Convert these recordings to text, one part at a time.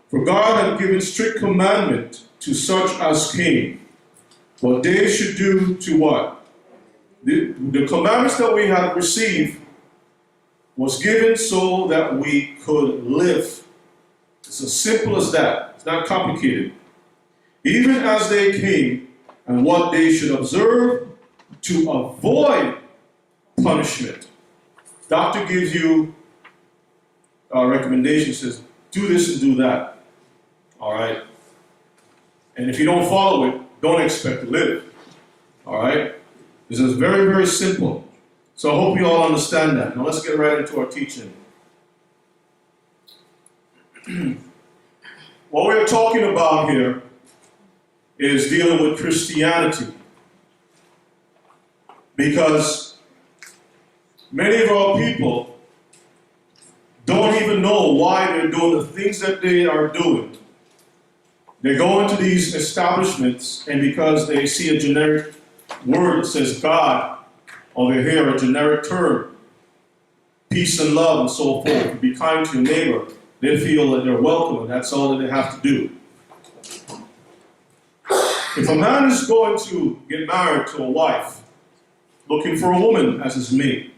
For God had given strict commandment to such as came, what they should do to what? The commandments that we had received was given so that we could live. It's as simple as that. It's not complicated. Even as they came, and what they should observe to avoid punishment. Doctor gives you a recommendation, says, do this and do that. All right? And if you don't follow it, don't expect to live. All right? This is very, very simple. So I hope you all understand that. Now let's get right into our teaching. What we're talking about here is dealing with Christianity. Because many of our people don't even know why they're doing the things that they are doing. They go into these establishments, and because they see a generic word that says God, or they hear a generic term, peace and love and so forth, be kind to your neighbor, they feel that they're welcome, and that's all that they have to do. If a man is going to get married to a wife, looking for a woman as his mate,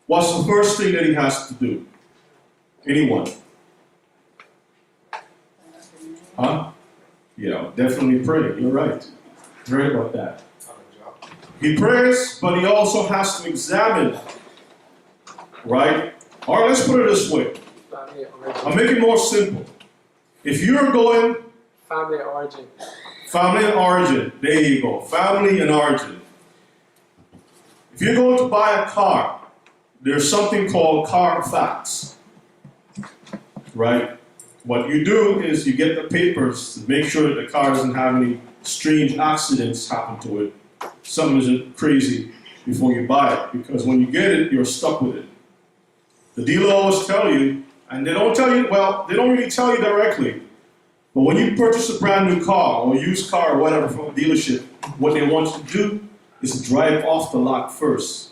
what's the first thing that he has to do? Anyone? Huh? Yeah, definitely pray. You're right. Right about that. He prays, but he also has to examine. Right? All right, let's put it this way. I'll make it more simple. If you're going... Family and origin. Family and origin. There you go. Family and origin. If you're going to buy a car, there's something called Carfax. Right? What you do is you get the papers to make sure that the car doesn't have any strange accidents happen to it. Something isn't crazy before you buy it. Because when you get it, you're stuck with it. The dealer always tell you, and they don't tell you, well, they don't really tell you directly. But when you purchase a brand new car or a used car or whatever from a dealership, what they want you to do is drive off the lot first.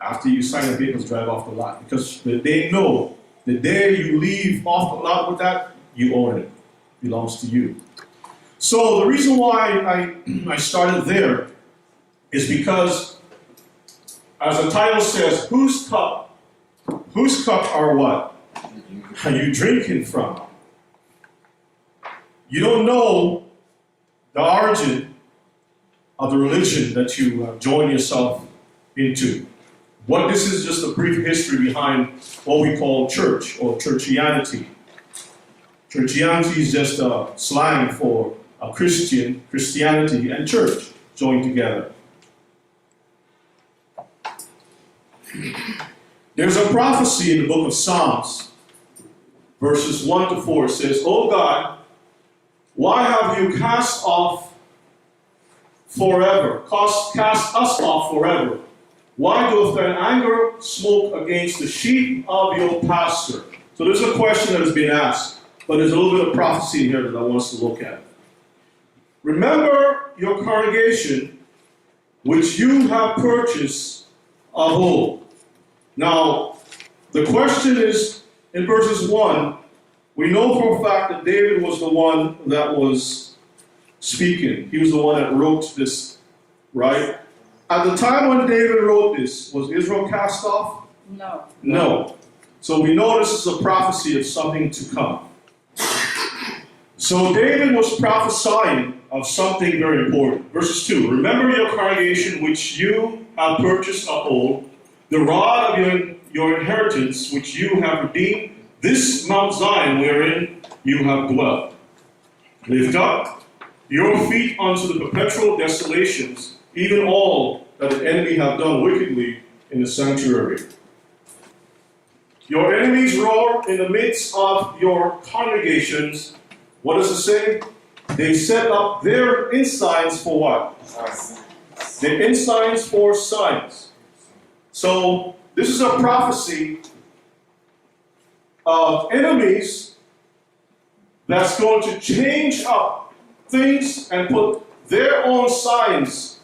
After you sign the papers, drive off the lot. Because they know the day you leave off the lot with that, you own it. It belongs to you. So the reason why I started there is because, as the title says, whose cup are what? Are you drinking from? You don't know the origin of the religion that you join yourself into. What this is just a brief history behind what we call church or churchianity. Churchianity is just a slang for a Christianity and church joined together. There's a prophecy in the book of Psalms, verses 1 to 4. It says, "O God, why have you cast off forever? Cast us off forever. Why doth thine anger smoke against the sheep of your pasture?" So there's a question that has been asked, but there's a little bit of prophecy in here that I want us to look at. "Remember your congregation, which you have purchased of old." Now, the question is, in verses 1, we know for a fact that David was the one that was speaking. He was the one that wrote this, right? At the time when David wrote this, was Israel cast off? No. No. So we know this is a prophecy of something to come. So David was prophesying of something very important. Verses 2, "Remember your congregation which you have purchased of old, the rod of your inheritance which you have redeemed, this Mount Zion wherein you have dwelt. Lift up your feet unto the perpetual desolations, even all that the enemy have done wickedly in the sanctuary. Your enemies roar in the midst of your congregations." What does it say? "They set up their ensigns for what? Their ensigns for signs." So this is a prophecy of enemies that's going to change up things and put their own signs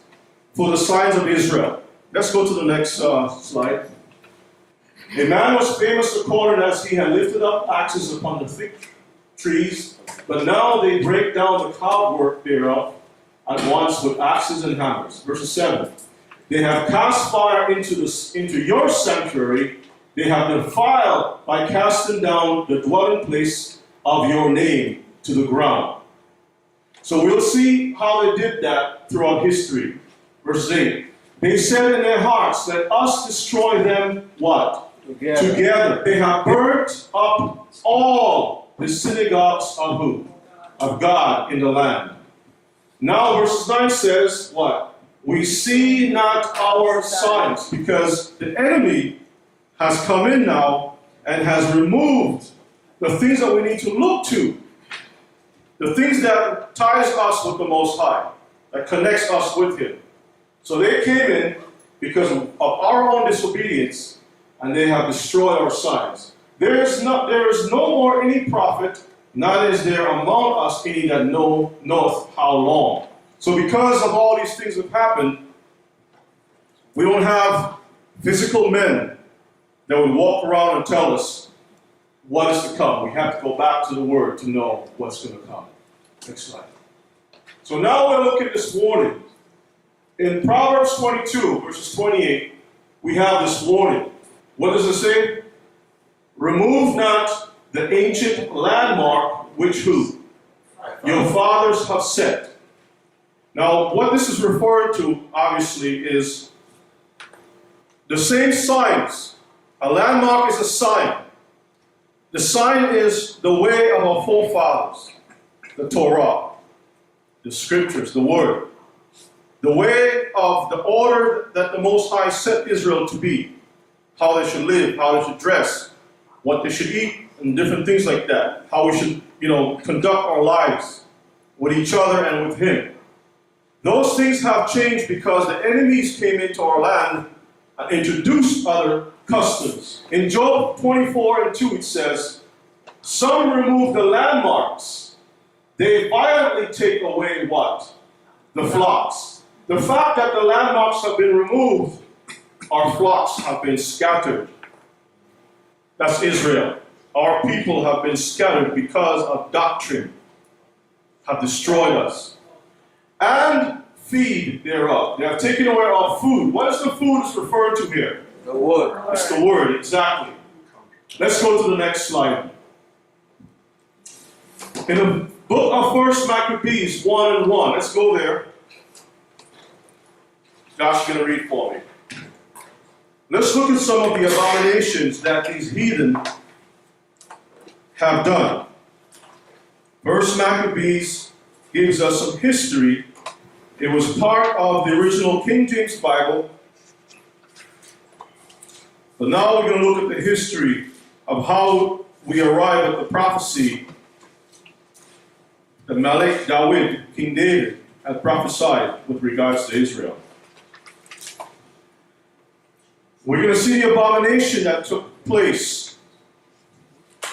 for the signs of Israel. Let's go to the next slide. "A man was famous according as he had lifted up axes upon the thick trees, but now they break down the carved work thereof at once with axes and hammers. Verse 7. They have cast fire into your sanctuary. They have defiled by casting down the dwelling place of your name to the ground. So we'll see how they did that throughout history. Verse 8. They said in their hearts, let us destroy them, what? Together. They have burnt up all the synagogues of who? Of God in the land. Now verse 9 says, what? We see not our signs, because the enemy has come in now and has removed the things that we need to look to. The things that ties us with the Most High, that connects us with Him. So they came in because of our own disobedience, and they have destroyed our signs. There is no more any prophet, neither is there among us any that knoweth how long. So because of all these things that have happened, we don't have physical men that would walk around and tell us what is to come. We have to go back to the Word to know what's going to come. Next slide. So now we're looking at this warning. In Proverbs 22, verses 28, we have this warning. What does it say? Remove not the ancient landmark which who? Your fathers have set. Now, what this is referring to, obviously, is the same signs. A landmark is a sign. The sign is the way of our forefathers, the Torah, the scriptures, the word. The way of the order that the Most High set Israel to be. How they should live, how they should dress, what they should eat, and different things like that. How we should, conduct our lives with each other and with Him. Those things have changed because the enemies came into our land and introduced other customs. In Job 24:2 it says, some remove the landmarks. They violently take away what? The flocks. The fact that the landmarks have been removed, our flocks have been scattered. That's Israel. Our people have been scattered because of doctrine, have destroyed us. And feed thereof. They have taken away our food. What is the food it's referring to here? The word. It's the word, exactly. Let's go to the next slide. In the book of 1 Maccabees 1:1, let's go there. Josh is going to read for me. Let's look at some of the abominations that these heathen have done. 1 Maccabees gives us some history. It was part of the original King James Bible. But now we're going to look at the history of how we arrive at the prophecy that Melech David, King David, had prophesied with regards to Israel. We're going to see the abomination that took place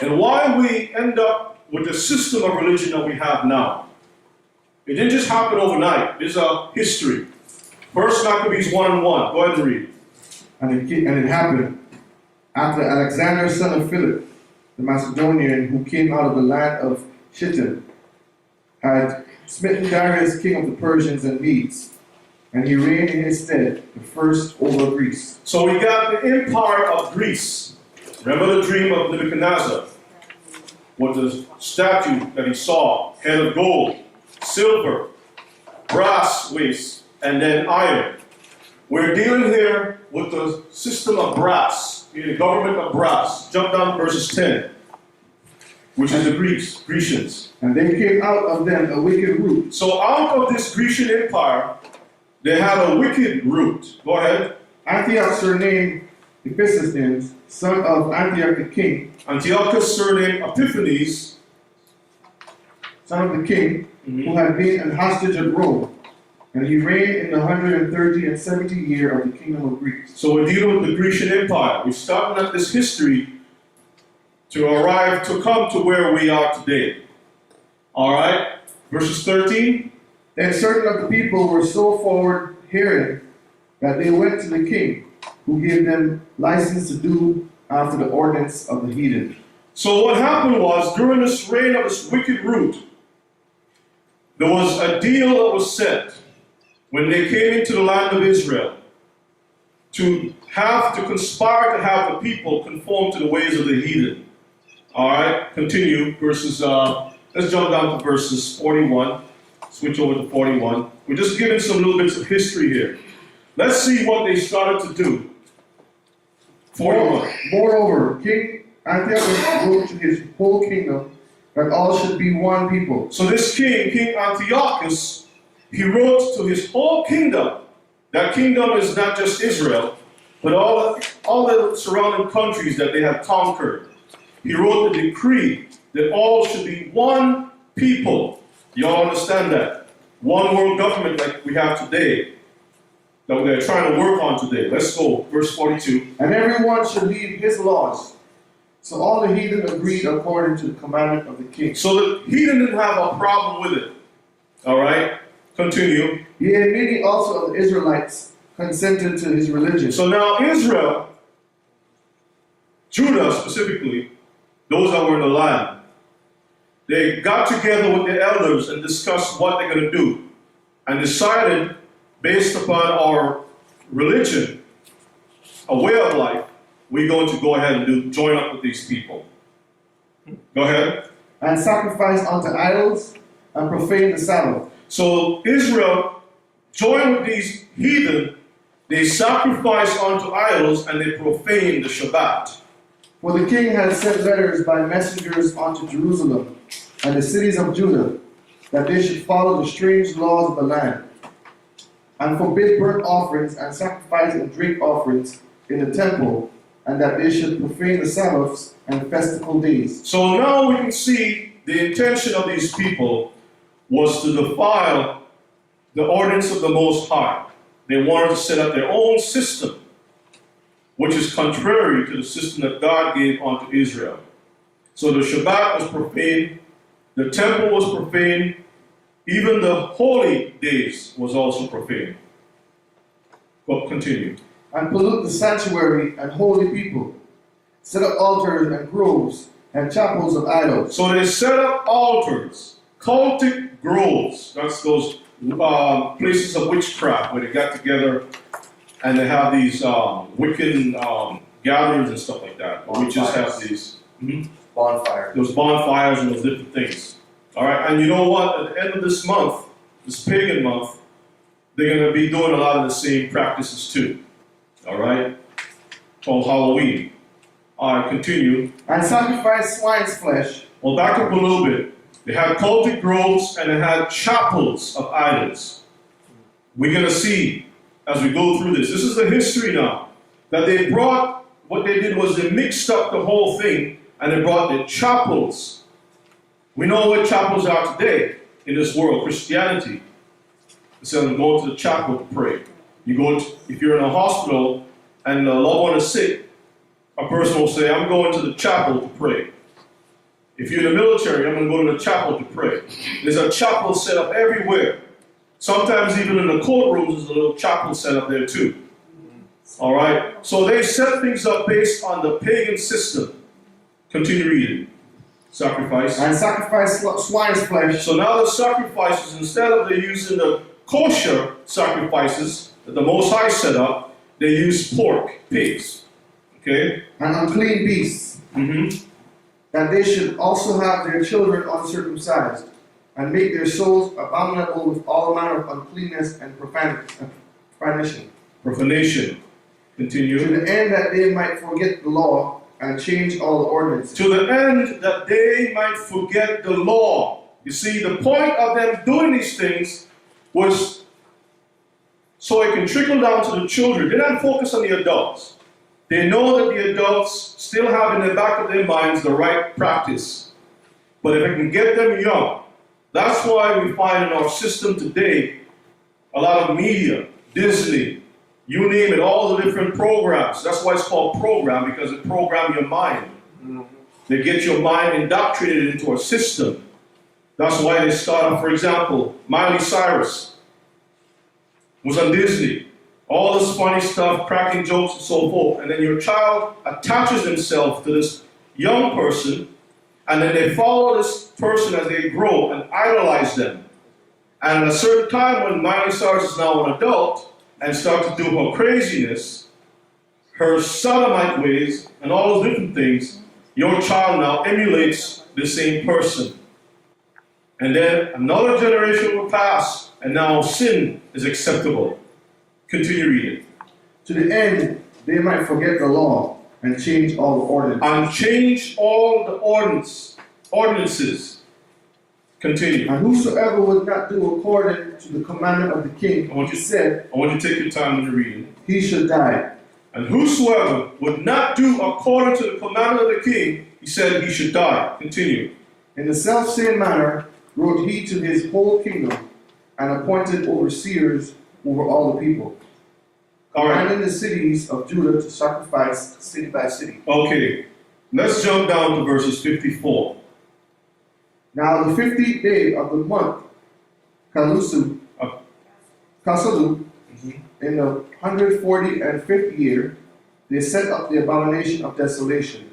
and why we end up with the system of religion that we have now. It didn't just happen overnight. There's a history. 1 Maccabees 1:1. Go ahead and read. And it happened after Alexander, son of Philip, the Macedonian, who came out of the land of Shittim, had smitten Darius, king of the Persians and Medes, and he reigned in his stead, the first over Greece. So we got the empire of Greece. Remember the dream of Nebuchadnezzar? With the statue that he saw, head of gold, silver, brass waist, and then iron. We're dealing here with the system of brass, the government of brass. Jump down to verses 10, which is the Grecians. And there came out of them a wicked root. So out of this Grecian empire, they had a wicked root. Go ahead. Antiochus surnamed Epiphanes, son of Antioch the king. Antiochus surnamed Epiphanes, son of the king, who had been an hostage at Rome. And he reigned in the 130 and 70 year of the kingdom of Greece. So we're dealing with the Grecian Empire. We're starting at this history to come to where we are today. All right, verses 13. Then certain of the people were so forward hearing that they went to the king, who gave them license to do after the ordinance of the heathen. So what happened was, during this reign of this wicked root, there was a deal that was set when they came into the land of Israel to conspire to have the people conform to the ways of the heathen. All right, continue. Let's jump down to verses 41. Switch over to 41. We're just giving some little bits of history here. Let's see what they started to do. 41. Moreover, King Antiochus wrote to his whole kingdom that all should be one people. So this king, King Antiochus, he wrote to his whole kingdom. That kingdom is not just Israel, but all the surrounding countries that they had conquered. He wrote a decree that all should be one people. You all understand that? One world government like we have today, that they're trying to work on today. Let's go, verse 42. And everyone should leave his laws. So all the heathen agreed according to the commandment of the king. So the heathen didn't have a problem with it. All right? Continue. Yea, many also of the Israelites consented to his religion. So now Israel, Judah specifically, those that were in the land, they got together with the elders and discussed what they're going to do, and decided, based upon our religion, a way of life, we're going to go ahead and join up with these people. Go ahead. And sacrifice unto idols and profane the Sabbath. So Israel joined with these heathen. They sacrificed unto idols and they profaned the Shabbat. For the king had sent letters by messengers unto Jerusalem and the cities of Judah, that they should follow the strange laws of the land, and forbid burnt offerings and sacrifice and drink offerings in the temple, and that they should profane the Sabbaths and festival days. So now we can see the intention of these people was to defile the ordinance of the Most High. They wanted to set up their own system, which is contrary to the system that God gave unto Israel. So the Shabbat was profaned, the temple was profaned, even the holy days was also profaned. Well, continue. And pollute the sanctuary and holy people, set up altars and groves and chapels of idols. So they set up altars, cultic groves. That's those places of witchcraft where they got together and they have these wicked gatherings and stuff like that. We just have these bonfires. Those bonfires and those different things. All right, and you know what? At the end of this month, this pagan month, they're going to be doing a lot of the same practices too. All right, called Halloween. All right, continue. And sacrifice swine's flesh. Well, back up a little bit. They had cultic groves and they had chapels of idols. We're going to see as we go through this. This is the history now. That they brought, what they did was they mixed up the whole thing and they brought the chapels. We know what chapels are today in this world, Christianity. Instead of going to the chapel to pray. If you're in a hospital and a loved one is sick, a person will say, I'm going to the chapel to pray. If you're in the military, I'm going to go to the chapel to pray. There's a chapel set up everywhere. Sometimes even in the courtrooms, there's a little chapel set up there too. All right? So they set things up based on the pagan system. Continue reading. Sacrifice. And sacrifice swine's flesh. So now the sacrifices, instead of they using the kosher sacrifices that the Most High set up, they use pork, pigs. Okay? And unclean beasts. That they should also have their children uncircumcised, and make their souls abominable with all manner of uncleanness and profanation. Profanation. Continue. To the end that they might forget the law and change all the ordinances. To the end that they might forget the law. You see, the point of them doing these things was so it can trickle down to the children. They don't focus on the adults. They know that the adults still have in the back of their minds the right practice. But if I can get them young, that's why we find in our system today a lot of media, Disney, you name it, all the different programs. That's why it's called program, because it programs your mind. They get your mind indoctrinated into a system. That's why they start off, for example, Miley Cyrus was on Disney. All this funny stuff, cracking jokes and so forth. And then your child attaches himself to this young person, and then they follow this person as they grow and idolize them. And at a certain time, when Miley Cyrus is now an adult and starts to do her craziness, her sodomite ways, and all those different things, your child now emulates the same person. And then another generation will pass, and now sin is acceptable. Continue reading. To the end, they might forget the law and change all the ordinances. And change all the ordinances. Continue. And whosoever would not do according to the commandment of the king, I want you to take your time in the reading. He should die. And whosoever would not do according to the commandment of the king, he said he should die. Continue. In the selfsame manner wrote he to his whole kingdom, and appointed overseers over all the people, commanding the cities of Judah to sacrifice city by city. Okay, let's jump down to verses 54. Now the 50th day of the month, Kasalu, in the 145th year, they set up the abomination of desolation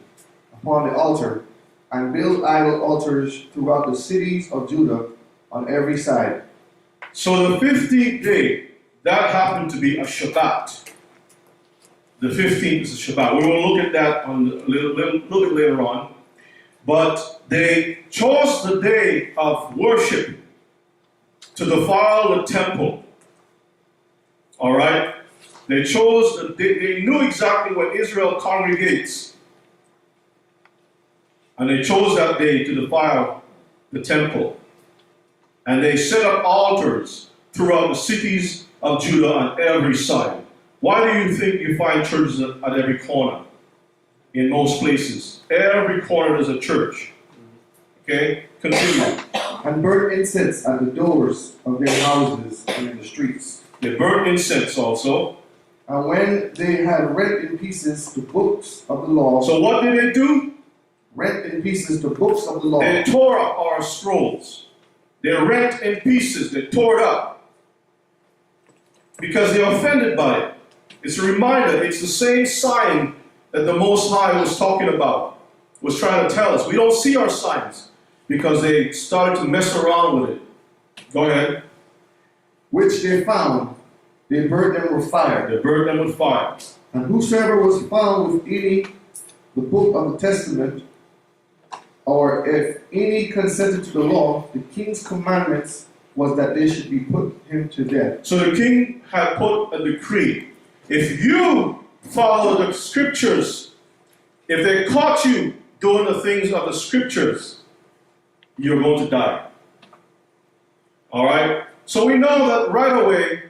upon the altar, and built idol altars throughout the cities of Judah on every side. So the 15th day, that happened to be a Shabbat. The 15th is a Shabbat. We will look at that on a little bit later on. But they chose the day of worship to defile the temple. All right? They chose, they knew exactly where Israel congregates. And they chose that day to defile the temple. And they set up altars throughout the cities of Judah on every side. Why do you think you find churches at every corner? In most places. Every corner is a church. Okay? Continue. And burnt incense at the doors of their houses and in the streets. They burnt incense also. And when they had rent in pieces the books of the law. So what did they do? Rent in pieces the books of the law. They tore up our scrolls. They rent in pieces. They tore it up. Because they're offended by it. It's a reminder. It's the same sign that the Most High was talking about. Was trying to tell us. We don't see our signs. Because they started to mess around with it. Go ahead. Which they found. They burnt them with fire. They burnt them with fire. And whosoever was found with any the book of the testament, or if any consented to the law, the king's commandments was that they should be put him to death. So the king had put a decree. If you follow the scriptures, if they caught you doing the things of the scriptures, you're going to die. All right? So we know that right away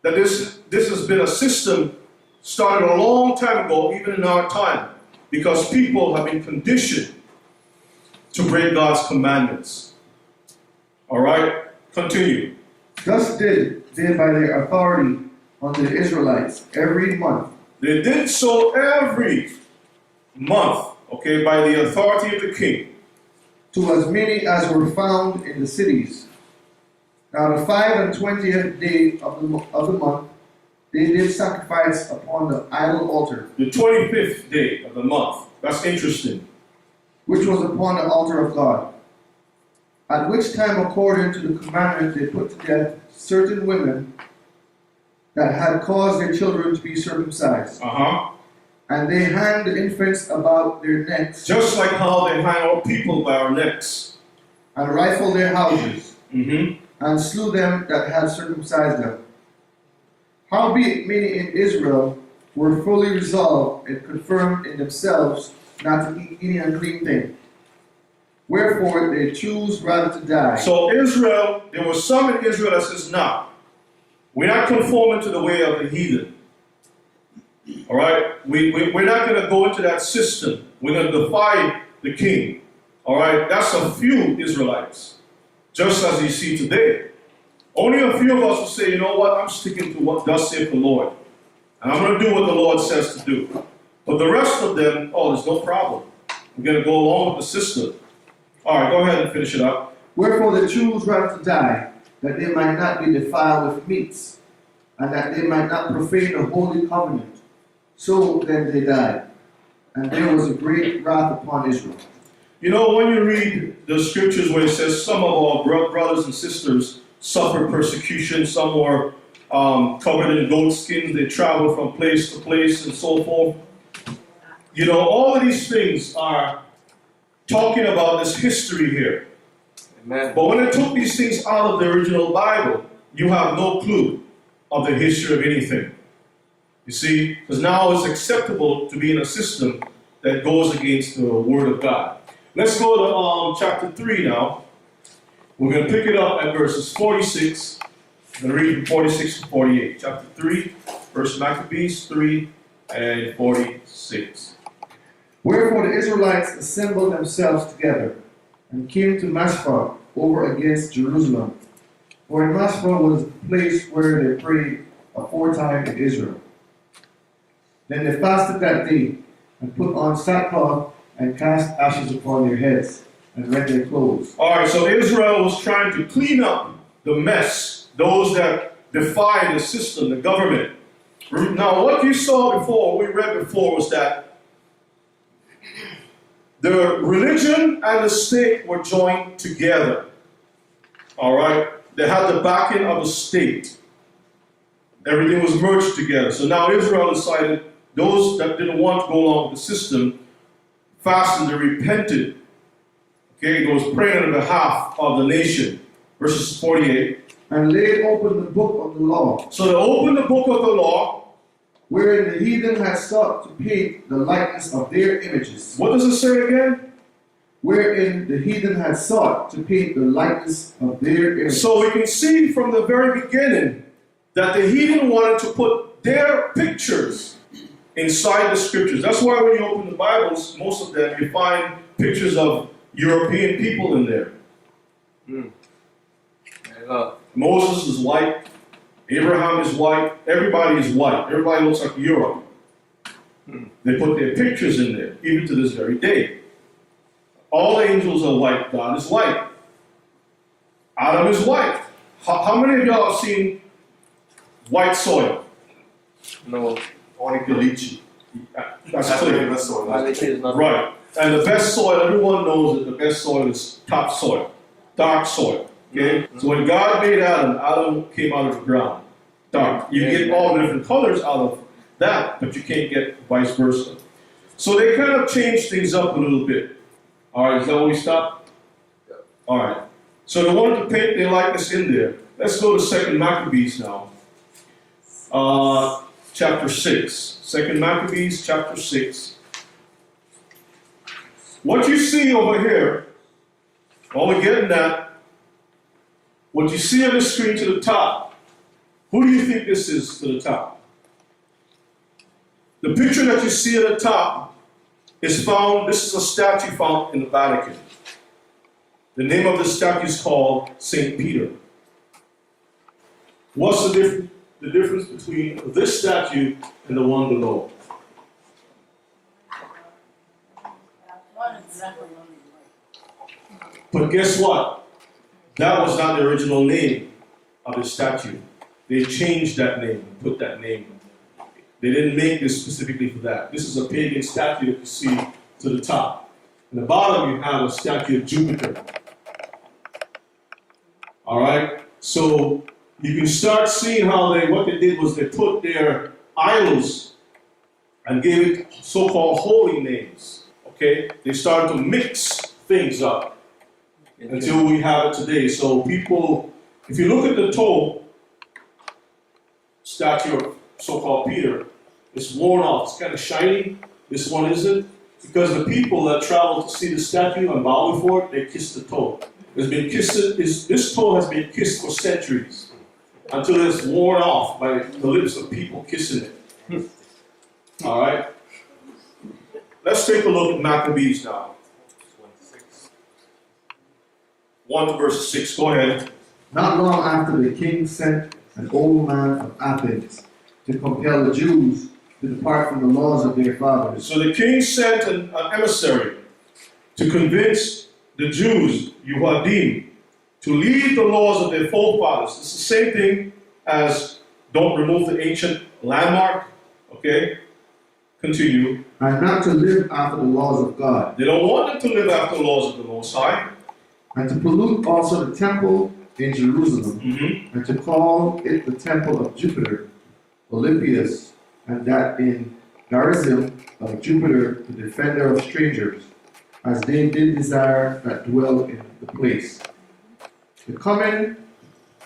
that this has been a system started a long time ago, even in our time, because people have been conditioned to break God's commandments. All right? Continue. Thus did they by their authority unto the Israelites every month. They did so every month, okay, by the authority of the king. To as many as were found in the cities. Now the 25th day of the month, they did sacrifice upon the idol altar. The 25th day of the month. That's interesting. Which was upon the altar of God. At which time, according to the commandment, they put to death certain women that had caused their children to be circumcised. And they hanged the infants about their necks. Just like how they hang our people by our necks. And rifled their houses. And slew them that had circumcised them. Howbeit many in Israel were fully resolved and confirmed in themselves not to eat any unclean thing. Wherefore they choose rather to die. So Israel, there were some in Israel that says, nah, we're not conforming to the way of the heathen. All right? We're not going to go into that system. We're going to defy the king. All right? That's a few Israelites. Just as you see today. Only a few of us will say, you know what, I'm sticking to what thus saith the Lord. And I'm going to do what the Lord says to do. But the rest of them, oh, there's no problem. We're going to go along with the system. All right, go ahead and finish it up. Wherefore they choose rather to die, that they might not be defiled with meats, and that they might not profane the holy covenant. So then they died. and there was a great wrath upon Israel. You know, when you read the scriptures where it says some of our brothers and sisters suffered persecution, some were covered in goat skins, they traveled from place to place and so forth. You know, all of these things are talking about this history here. Amen. But when they took these things out of the original Bible, you have no clue of the history of anything. You see, because now it's acceptable to be in a system that goes against the Word of God. Let's go to chapter 3 now. We're going to pick it up at verses 46. I'm going to read from 46 to 48. Chapter 3, verse Maccabees 3 and 46. Wherefore the Israelites assembled themselves together, and came to Mashiach over against Jerusalem. For in Mashiach was the place where they prayed aforetime in Israel. Then they fasted that day, and put on sackcloth, and cast ashes upon their heads, and rent their clothes. All right, so Israel was trying to clean up the mess, those that defied the system, the government. Now, what you saw before, we read before, was that the religion and the state were joined together. All right? They had the backing of the state. Everything was merged together. So now Israel decided, those that didn't want to go along with the system, fasted and repented. Okay, it was praying on behalf of the nation. Verses 48. And laid open the book of the law, So they opened the book of the law. wherein the heathen had sought to paint the likeness of their images. What does it say again? Wherein the heathen had sought to paint the likeness of their images. So we can see from the very beginning that the heathen wanted to put their pictures inside the scriptures. That's why when you open the Bibles, most of them, you find pictures of European people in there. Moses is white. Abraham is white. Everybody is white. Everybody looks like Europe. They put their pictures in there, even to this very day. All the angels are white. God is white. Adam is white. How many of y'all have seen white soil? No. Only Galicia. That's clear. Not Right. And the best soil, everyone knows that the best soil is top soil, dark soil. Okay? So when God made Adam, Adam came out of the ground. Dark. You get all the different colors out of that, but you can't get vice versa. So they kind of changed things up a little bit. Alright, is that where we stop? Alright. So they wanted to paint their likeness in there. Let's go to 2 Maccabees now. Chapter 6. 2 Maccabees, chapter 6. What you see over here, while we're getting that, what you see on the screen to the top, who do you think this is to the top? The picture that you see at the top is found, this is a statue found in the Vatican. The name of the statue is called St. Peter. What's the difference between this statue and the one below? But guess what? That was not the original name of the statue. They changed that name and put that name. They didn't make this specifically for that. This is a pagan statue that you see to the top. In the bottom, you have a statue of Jupiter. All right? So you can start seeing how what they did was they put their idols and gave it so-called holy names. Okay? They started to mix things up until we have it today. So people, if you look at the toe statue of so-called Peter, it's worn off. It's kind of shiny. This one isn't. Because the people that travel to see the statue and bow before it, they kiss the toe. This toe has been kissed for centuries until it's worn off by the lips of people kissing it. All right? Let's take a look at Maccabees now. 1 to verse 6. Go ahead. Not long after, the king sent an old man from Athens to compel the Jews to depart from the laws of their fathers. So the king sent an emissary to convince the Jews, Yuhadim, to leave the laws of their forefathers. It's the same thing as don't remove the ancient landmark, okay? Continue. and not to live after the laws of God, They don't want them to live after the laws of the Most High. and to pollute also the temple in Jerusalem, Mm-hmm. and to call it the temple of Jupiter, Olympius, and that in Garizim of Jupiter, the defender of strangers, as they did desire that dwell in the place. The coming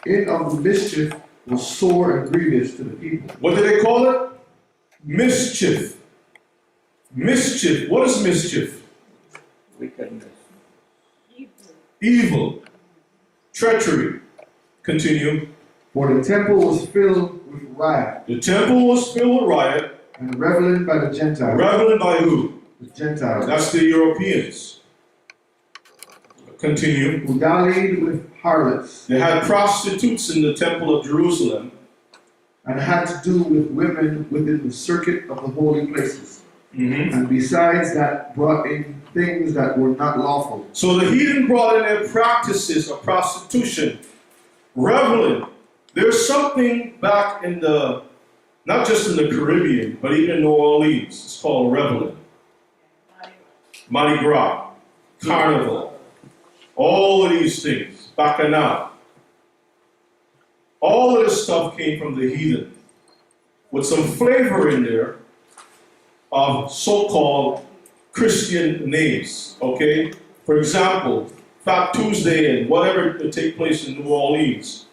in of the mischief was sore and grievous to the people. What do they call it? Mischief. Mischief. What is mischief? Wickedness. Evil. Treachery. Continue. For the temple was filled with riot, The temple was filled with riot. and reveling by the Gentiles. Reveling by who? The Gentiles, That's the Europeans. Continue. who dallied with harlots, They had prostitutes in the temple of Jerusalem. and had to do with women within the circuit of the holy places. Mm-hmm. And besides that, brought in things that were not lawful. So the heathen brought in their practices of prostitution, reveling. There's something back in the, not just in the Caribbean, but even in New Orleans. It's called reveling. Mardi Gras, Carnival, all of these things, Bacchanal. All of this stuff came from the heathen, with some flavor in there of so-called Christian names, okay? For example, Fat Tuesday and whatever that take place in New Orleans,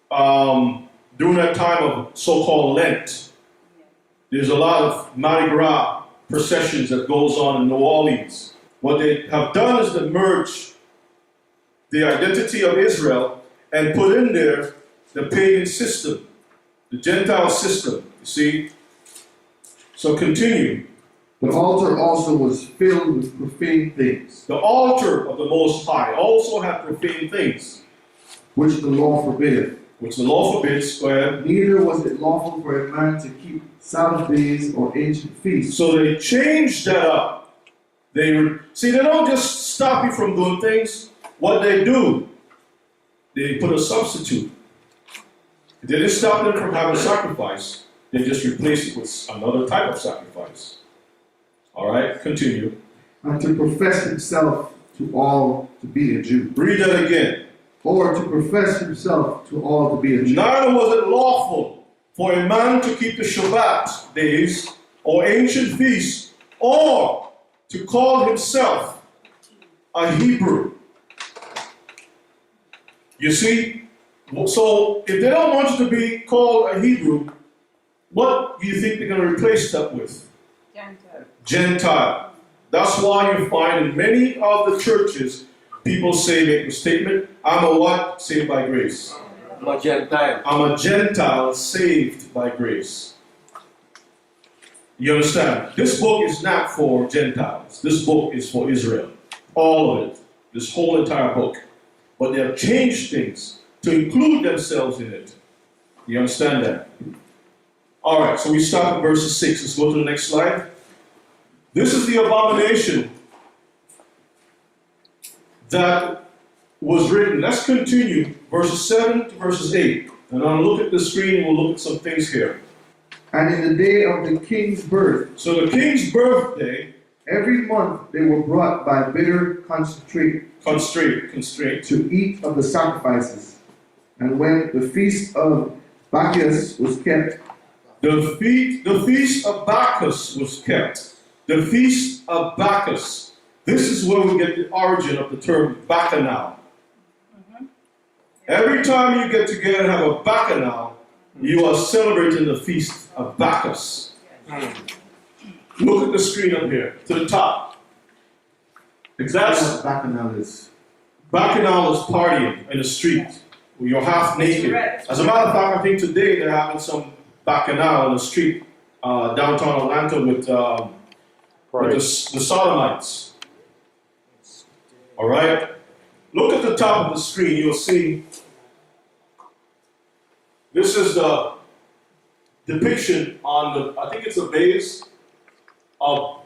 during that time of so-called Lent, there's a lot of Mardi Gras processions that goes on in New Orleans. What they have done is to merge the identity of Israel and put in there the pagan system, the Gentile system, you see? So continue. The altar also was filled with profane things, The altar of the Most High also had profane things, which the law forbiddeth. which the law forbids. Go ahead. Neither was it lawful for a man to keep Sabbath days or ancient feasts. So they changed that up. They don't just stop you from doing things. What they do, they put a substitute. They didn't stop them from having sacrifice. They just replaced it with another type of sacrifice. All right, continue. And to profess himself to all to be a Jew. Read that again. Or to profess himself to all to be a Jew. Neither was it lawful for a man to keep the Shabbat days or ancient feasts, or to call himself a Hebrew. You see? So if they don't want you to be called a Hebrew, what do you think they're going to replace that with? Gentile. Gentile. That's why you find in many of the churches, people make the statement, I'm a what? Saved by grace. I'm a Gentile. I'm a Gentile saved by grace. You understand? This book is not for Gentiles. This book is for Israel. All of it. This whole entire book. But they have changed things to include themselves in it. You understand that? Alright, so we start at verse 6. Let's go to the next slide. This is the abomination that was written. Let's continue verses 7 to verses 8. And I'll look at the screen and we'll look at some things here. And in the day of the king's birth, So the king's birthday, every month they were brought by bitter constraint. to eat of the sacrifices. And when the feast of Bacchus was kept, The feast of Bacchus was kept. The feast of Bacchus. This is where we get the origin of the term bacchanal. Every time you get together and have a bacchanal, you are celebrating the feast of Bacchus. Look at the screen up here, to the top. That's Bacchanal is. Bacchanal is partying in the street where you're half naked. As a matter of fact, I think today they're having some Bacchanal in the street downtown Atlanta with the sodomites. All right? Look at the top of the screen. You'll see this is the depiction on the, I think it's a vase of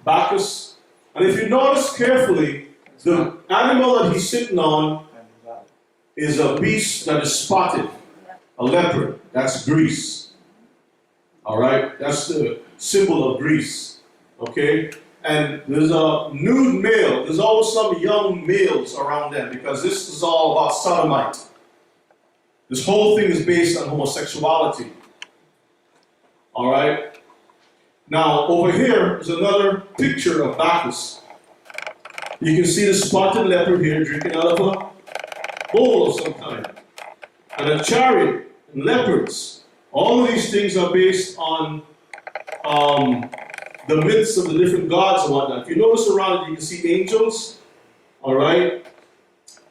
Bacchus. And if you notice carefully, the animal that he's sitting on is a beast that is spotted, a leopard. That's Greece. All right, that's the symbol of Greece. Okay, and there's a nude male. There's always some young males around them because this is all about sodomite. This whole thing is based on homosexuality. All right. Now over here is another picture of Bacchus. You can see the spotted leopard here drinking out of a bowl of some kind, and a chariot and leopards. All of these things are based on the myths of the different gods and whatnot. If you notice around it, you can see angels, all right?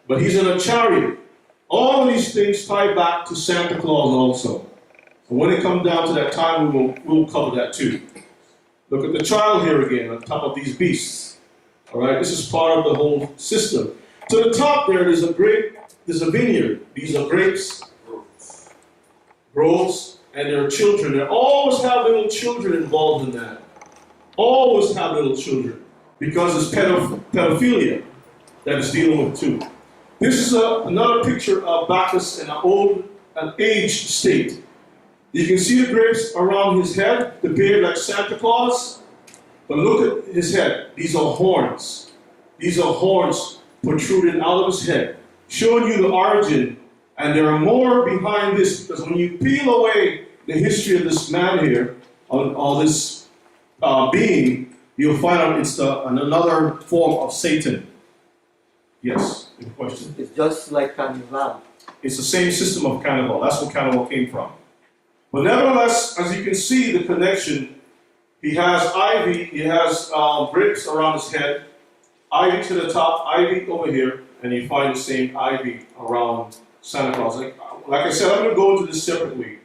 But he's in a chariot. All of these things tie back to Santa Claus also. And when it comes down to that time, we'll cover that too. Look at the child here again on top of these beasts. All right, this is part of the whole system. To the top there's a vineyard. These are grapes, groves, and there are children. They always have little children involved in that. Always have little children, because it's pedophilia that it's dealing with too. This is another picture of Bacchus in an aged state. You can see the grapes around his head, the beard like Santa Claus, but look at his head. These are horns. These are horns protruding out of his head, showing you the origin. And there are more behind this, because when you peel away the history of this man here, or this being, you'll find out it's another form of Satan. Yes, good question. It's just like Carnival. It's the same system of Carnival. That's where Carnival came from. But nevertheless, as you can see the connection, he has ivy, he has grapes around his head, ivy to the top, ivy over here, and you find the same ivy around Santa Claus. Like I said, I'm going to go into this separately,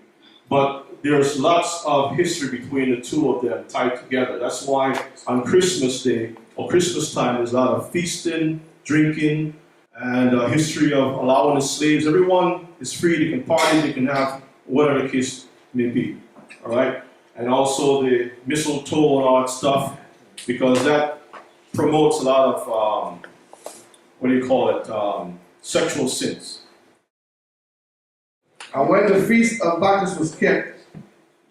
but there's lots of history between the two of them tied together. That's why on Christmas Day, or Christmas time, there's a lot of feasting, drinking, and a history of allowing the slaves. Everyone is free, they can party, they can have whatever the case may be. All right? And also the mistletoe and all that stuff, because that promotes a lot of, sexual sins. And when the feast of Bacchus was kept,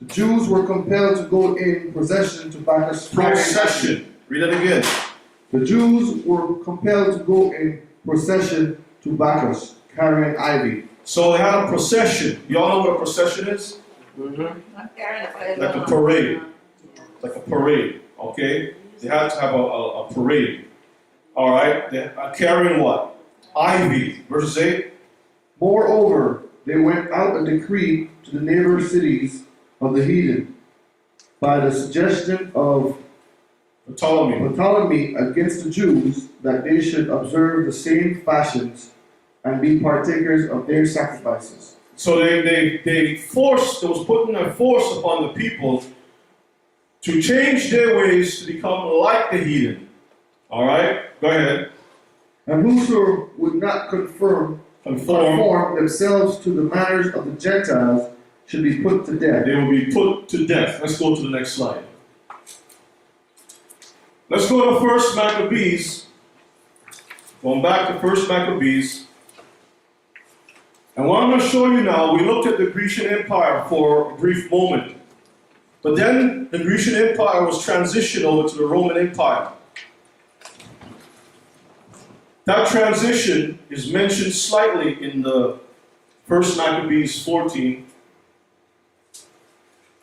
the Jews were compelled to go in procession to Bacchus. Procession. Read it again. The Jews were compelled to go in procession to Bacchus, carrying ivy. So they had a procession. You all know what a procession is? Mm-hmm. Like a parade. Like a parade, okay? They had to have a parade. All right? They are carrying what? Ivy. Verse 8. Moreover, they went out a decree to the neighbor cities of the heathen by the suggestion of Ptolemy against the Jews, that they should observe the same fashions and be partakers of their sacrifices. So they forced, it was putting a force upon the people to change their ways to become like the heathen. All right? Go ahead. And whoso would not conform themselves to the manners of the Gentiles should be put to death. They will be put to death. Let's go to the next slide. Let's go to 1 Maccabees. Going back to 1 Maccabees. And what I'm going to show you now, we looked at the Grecian Empire for a brief moment. But then the Grecian Empire was transitioned over to the Roman Empire. That transition is mentioned slightly in the 1 Maccabees 14.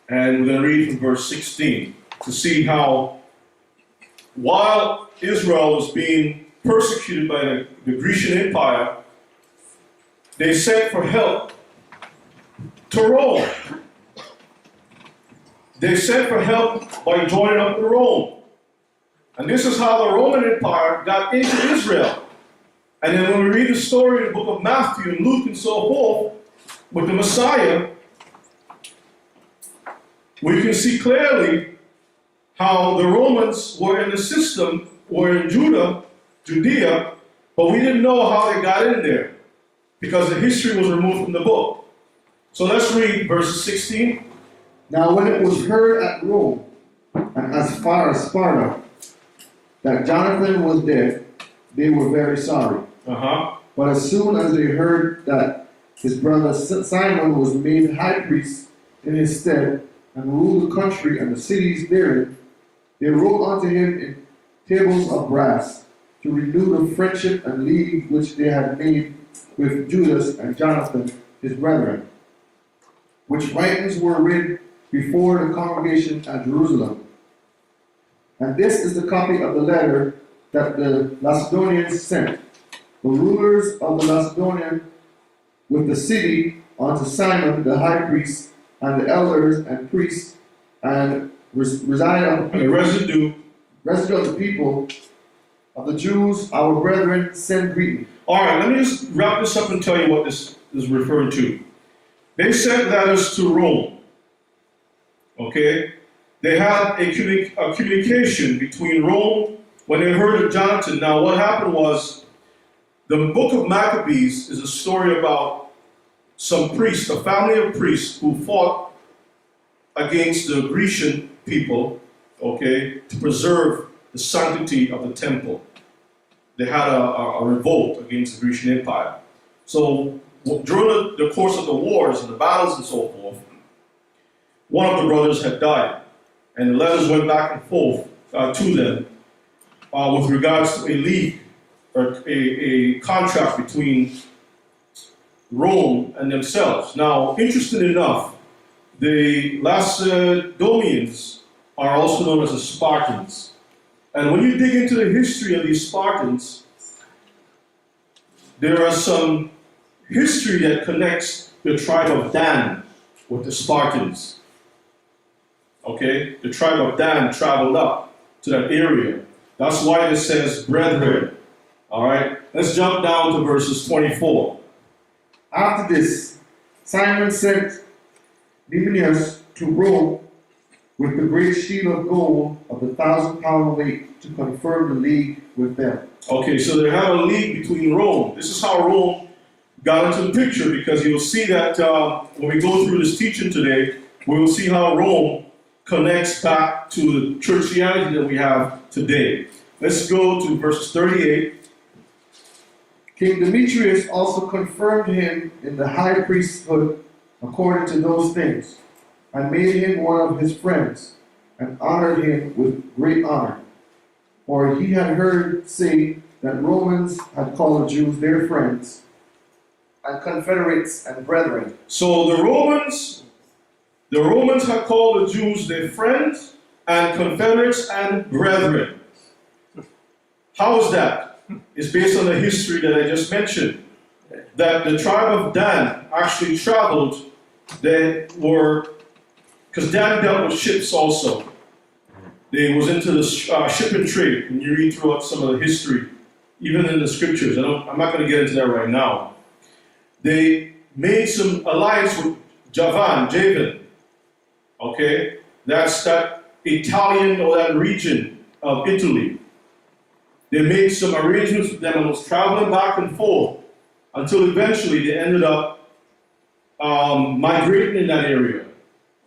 And we're going to read from verse 16 to see how, while Israel was being persecuted by the Grecian Empire, they sent for help to Rome. They sent for help by joining up with Rome. And this is how the Roman Empire got into Israel. And then when we read the story in the book of Matthew and Luke and so forth, with the Messiah, we can see clearly how the Romans were in the system, were in Judea, but we didn't know how they got in there because the history was removed from the book. So let's read verses 16. Now when it was heard at Rome, and as far as Sparta, that Jonathan was dead, they were very sorry. But as soon as they heard that his brother Simon was made high priest in his stead, and rule the country and the cities therein, they wrote unto him in tables of brass to renew the friendship and league which they had made with Judas and Jonathan his brethren, which writings were read before the congregation at Jerusalem. And this is the copy of the letter that the Macedonians sent, the rulers of the Macedonian with the city unto Simon the high priest, and the elders and priests, and residue of the people of the Jews, our brethren, send greeting. All right, let me just wrap this up and tell you what this is referring to. They sent letters to Rome. Okay? They had a communication between Rome when they heard of Jonathan. Now, what happened was the book of Maccabees is a story about some priests, a family of priests who fought against the Grecian people, okay, to preserve the sanctity of the temple. They had a revolt against the Grecian Empire. So during the course of the wars and the battles and so forth, one of the brothers had died, and the letters went back and forth to them with regards to a league or a contract between Rome and themselves. Now, interesting enough, the Macedonians are also known as the Spartans. And when you dig into the history of these Spartans, there are some history that connects the tribe of Dan with the Spartans. Okay? The tribe of Dan traveled up to that area. That's why it says brethren. Alright? Let's jump down to verses 24. After this, Simon sent Nehemias to Rome with the great shield of gold of 1,000 pound weight to confirm the league with them. Okay, so they have a league between Rome. This is how Rome got into the picture, because you'll see that when we go through this teaching today, we will see how Rome connects back to the Christianity that we have today. Let's go to verses 38. King Demetrius also confirmed him in the high priesthood according to those things, and made him one of his friends, and honored him with great honor. For he had heard say that Romans had called the Jews their friends, and confederates and brethren. So the Romans had called the Jews their friends and confederates and brethren. How is that? It's based on the history that I just mentioned. That the tribe of Dan actually traveled. They were, because Dan dealt with ships also. They was into the shipping trade. And you read throughout some of the history, even in the scriptures. I'm not going to get into that right now. They made some alliance with Javan. Okay, that's that Italian or that region of Italy. They made some arrangements with them and was traveling back and forth until eventually they ended up migrating in that area.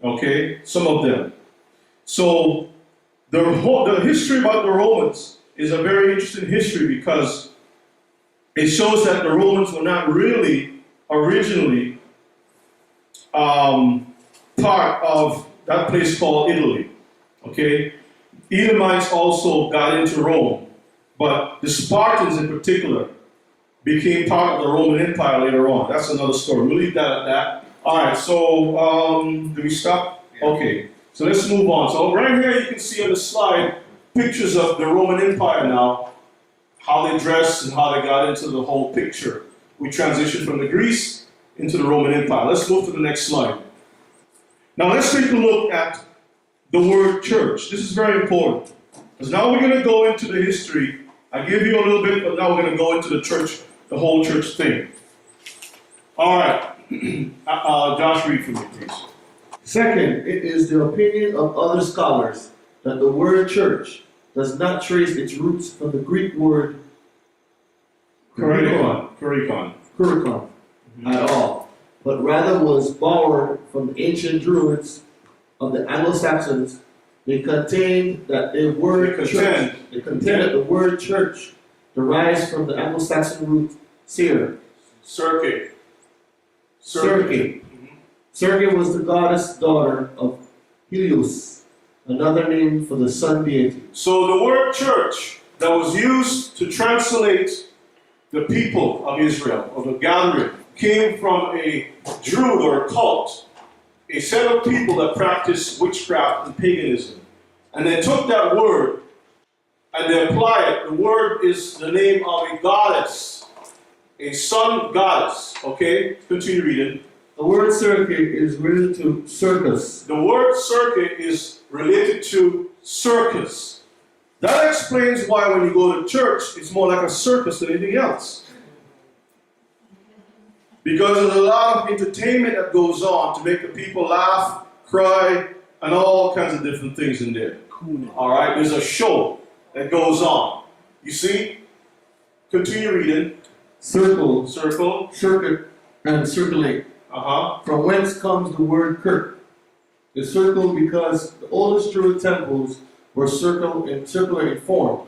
Okay, some of them. So the history about the Romans is a very interesting history, because it shows that the Romans were not really originally part of that place called Italy. Okay, Edomites also got into Rome. But the Spartans in particular became part of the Roman Empire later on. That's another story. We'll leave that at that. All right, so do we stop? Okay, so let's move on. So right here you can see on the slide pictures of the Roman Empire now, how they dressed and how they got into the whole picture. We transitioned from the Greece into the Roman Empire. Let's move to the next slide. Now let's take a look at the word church. This is very important, because now we're going to go into the history. I gave you a little bit, but now we're going to go into the church, the whole church thing. All right. Josh, read for me, please. Second, it is the opinion of other scholars that the word church does not trace its roots from the Greek word Kurikon. At all, but rather was borrowed from the ancient Druids of the Anglo-Saxons. They contend that the word church derives from the Anglo-Saxon root Circe. Circe was the goddess daughter of Helios, another name for the sun deity. So the word church that was used to translate the people of Israel, or the gathering, came from a druid or a cult, a set of people that practiced witchcraft and paganism. And they took that word and they applied it. The word is the name of a goddess, a sun goddess. Okay, continue reading. The word circuit is related to circus. The word circuit is related to circus. That explains why when you go to church, it's more like a circus than anything else. Because there's a lot of entertainment that goes on to make the people laugh, cry, and all kinds of different things in there. All right, there's a show that goes on. You see? Continue reading. Circle, Circle. circuit, and circulate. From whence comes the word kirk. The circle because the oldest Druid temples were circular in form.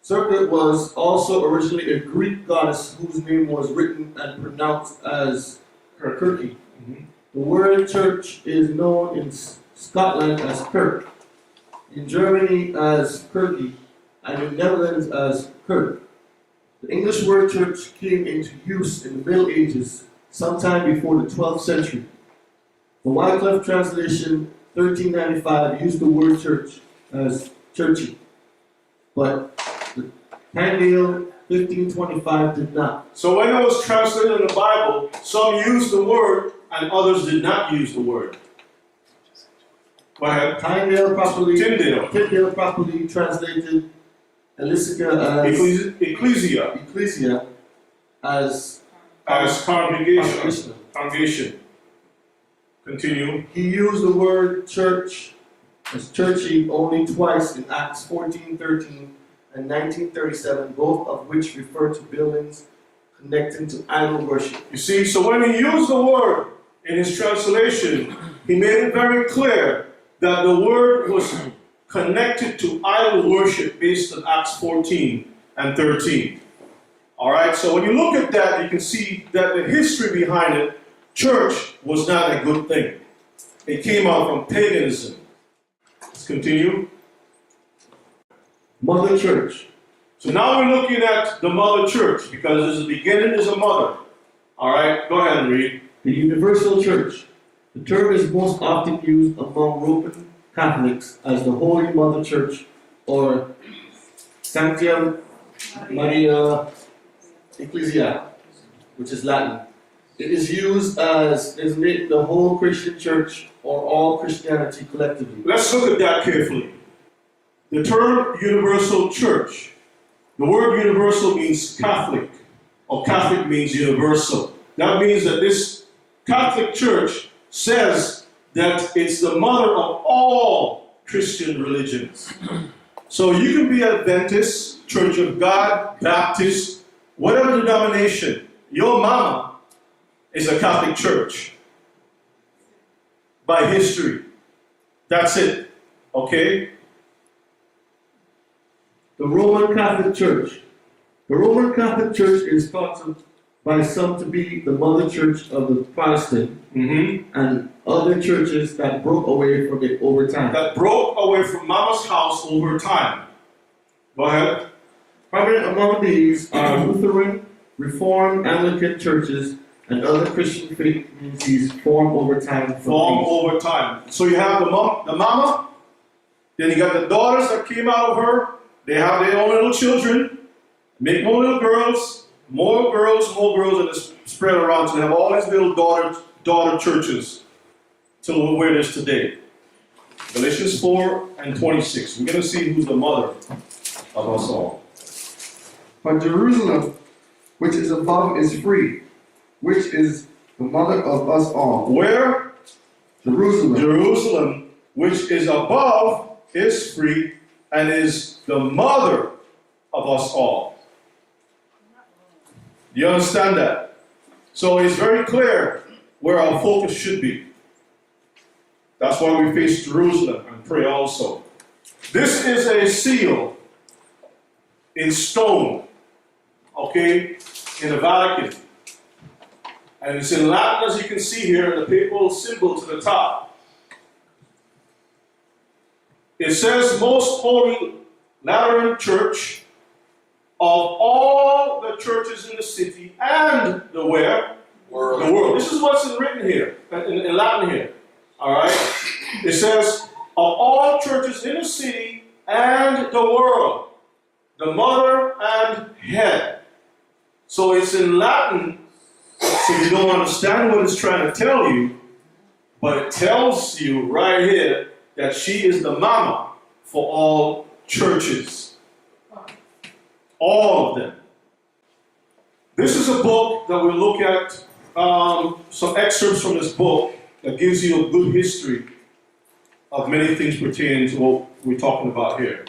Circuit was also originally a Greek goddess whose name was written and pronounced as Kirky. The word church is known in Scotland as kirk, in Germany as kirky, and in the Netherlands as kirk. The English word church came into use in the Middle Ages, sometime before the 12th century. The Wycliffe translation, 1395, used the word church as churchy, but the Tyndale, 1525, did not. So when it was translated in the Bible, some used the word and others did not use the word. Go ahead. Tyndale properly translated Elisica as Ecclesia as congregation. Congregation. Continue. He used the word church as churchy only twice in Acts 14:13 and 19:37, both of which refer to buildings connecting to idol worship. You see, so when he used the word in his translation, he made it very clear that the word was connected to idol worship based on Acts 14 and 13. All right, so when you look at that, you can see that the history behind it, church was not a good thing. It came out from paganism. Let's continue. Mother church. So now we're looking at the mother church, because there's a beginning, there's a mother. All right, go ahead and read. The universal church. The term is most often used among Roman Catholics as the Holy Mother Church, or Sancta Maria Ecclesia, which is Latin. It is used as designating the whole Christian church or all Christianity collectively. Let's look at that carefully. The term universal church, the word universal means Catholic, or Catholic means universal. That means that this Catholic church says that it's the mother of all Christian religions. So you can be Adventist, Church of God, Baptist, whatever denomination, your mama is a Catholic church. By history. That's it. Okay? The Roman Catholic Church. The Roman Catholic Church is thought by some to be the mother church of the Protestant and other churches that broke away from it over time. That broke away from Mama's house over time. Go ahead. Prominent among these are Lutheran, Reformed, Anglican churches, and other Christian faith communities formed over time. So you have the mama, then you got the daughters that came out of her. They have their own little children, make more little girls, more girls, and it's spread around. So they have all these little daughter churches till where it is today. Galatians 4 and 26. We're going to see who's the mother of us all. But Jerusalem, which is above, is free, which is the mother of us all. Where? Jerusalem. Jerusalem, which is above, is free, and is the mother of us all. Do you understand that? So it's very clear where our focus should be. That's why we face Jerusalem and pray also. This is a seal in stone, okay, in the Vatican. And it's in Latin, as you can see here, the papal symbol to the top. It says, Most Holy Lateran Church of all the churches in the city and the where? World. The world. This is what's written here, in Latin here. All right? It says, of all churches in the city and the world, the mother and head. So it's in Latin, so you don't understand what it's trying to tell you, but it tells you right here that she is the mama for all churches. All of them. This is a book that we'll look at, some excerpts from this book that gives you a good history of many things pertaining to what we're talking about here.